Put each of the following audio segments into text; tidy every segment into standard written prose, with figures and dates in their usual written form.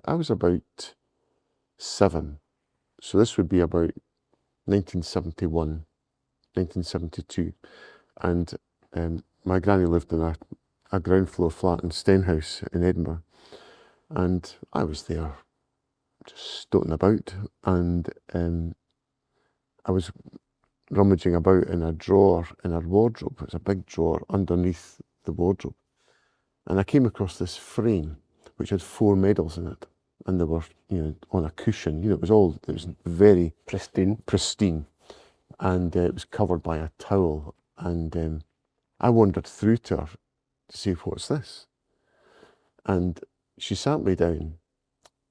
I was about 7, so this would be about 1971, 1972, and my granny lived in a ground floor flat in Stenhouse in Edinburgh, and I was there just stoating about, and I was rummaging about in a drawer in her wardrobe. It was a big drawer underneath the wardrobe, and I came across this frame which had 4 medals in it, and they were, on a cushion. It was very pristine, and it was covered by a towel. And I wandered through to her to see, what's this? And she sat me down,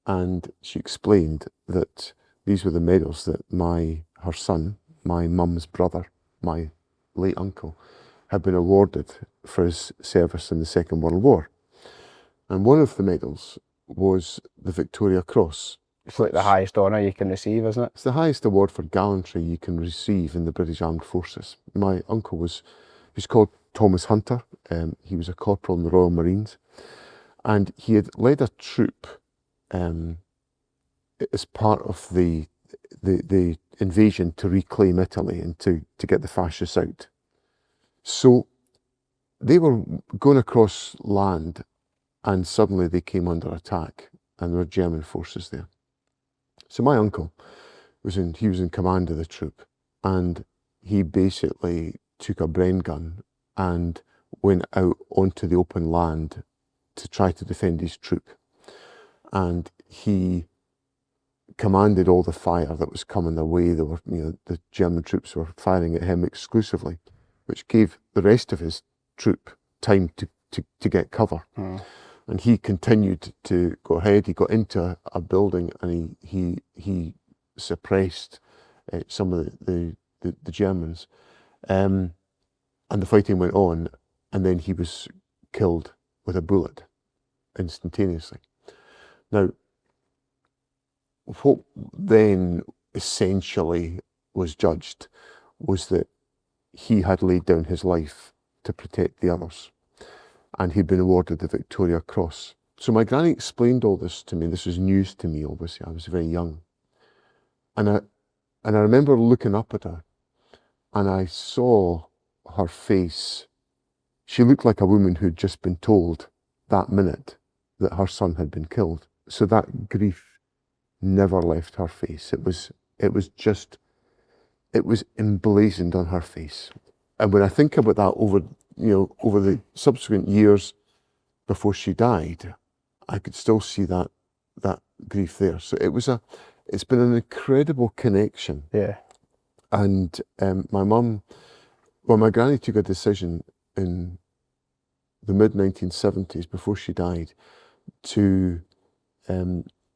and she explained that these were the medals that her son, my mum's brother, my late uncle, had been awarded for his service in the Second World War. And one of the medals was the Victoria Cross. It's like the highest honour you can receive, isn't it? It's the highest award for gallantry you can receive in the British Armed Forces. My uncle he's called Thomas Hunter. He was a corporal in the Royal Marines, and he had led a troop as part of the invasion to reclaim Italy and to get the fascists out. So they were going across land, and suddenly they came under attack, and there were German forces there. So my uncle was in command of the troop, and he basically took a Bren gun and went out onto the open land to try to defend his troop. And he commanded all the fire that was coming their way. They were, the German troops were firing at him exclusively, which gave the rest of his troop time to get cover. And he continued to go ahead. He got into a building, and he suppressed some of the Germans, and the fighting went on. And then he was killed with a bullet instantaneously. Now, what then essentially was judged was that he had laid down his life to protect the others, and he'd been awarded the Victoria Cross. So my granny explained all this to me. This was news to me, obviously. I was very young. And I remember looking up at her, and I saw her face. She looked like a woman who'd just been told that minute that her son had been killed. So that grief never left her face. It was emblazoned on her face. And when I think about that over the subsequent years before she died, I could still see that grief there. So it's been an incredible connection. Yeah. And my granny took a decision in the mid-1970s, before she died, to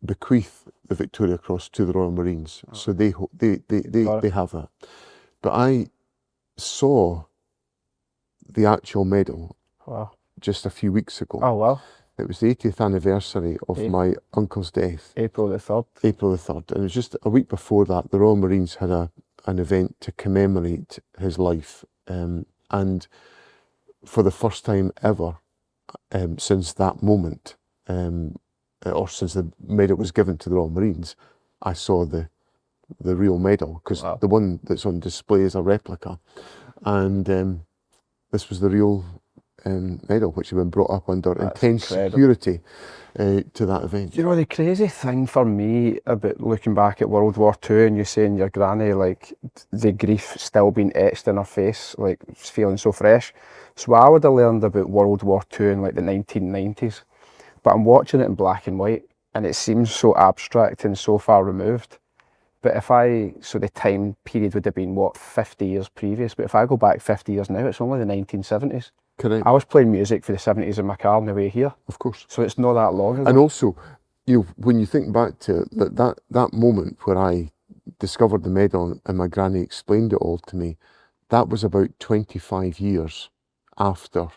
bequeath the Victoria Cross to the Royal Marines. So they have that. But I saw the actual medal just a few weeks ago. Oh, wow. It was the 80th anniversary of my uncle's death. April the 3rd. April the 3rd. And it was just a week before that, the Royal Marines had an event to commemorate his life. And for the first time ever, since that moment, or since the medal was given to the Royal Marines, I saw the real medal, because the one that's on display is a replica. And this was the real medal, which had been brought up under intense security to that event. The crazy thing for me about looking back at World War II, and you saying your granny, like, the grief still being etched in her face, like, feeling so fresh. So I would have learned about World War II in like the 1990s, but I'm watching it in black and white, and it seems so abstract and so far removed. But so the time period would have been, 50 years previous, but if I go back 50 years now, it's only the 1970s. Correct. I was playing music for the 70s in my car on the way here. Of course. So it's not that long ago. And also, when you think back to that moment where I discovered the medal and my granny explained it all to me, that was about 25 years after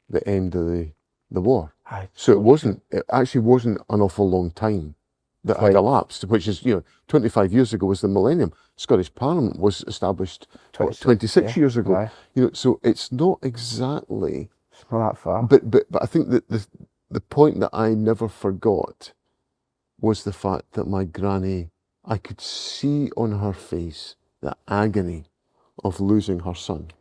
the end of the war. So it actually wasn't an awful long time that had elapsed, which is, 25 years ago was the millennium. Scottish Parliament was established 26 years ago. Aye. So it's not exactly... It's not that far. But I think that the point that I never forgot was the fact that my granny, I could see on her face the agony of losing her son.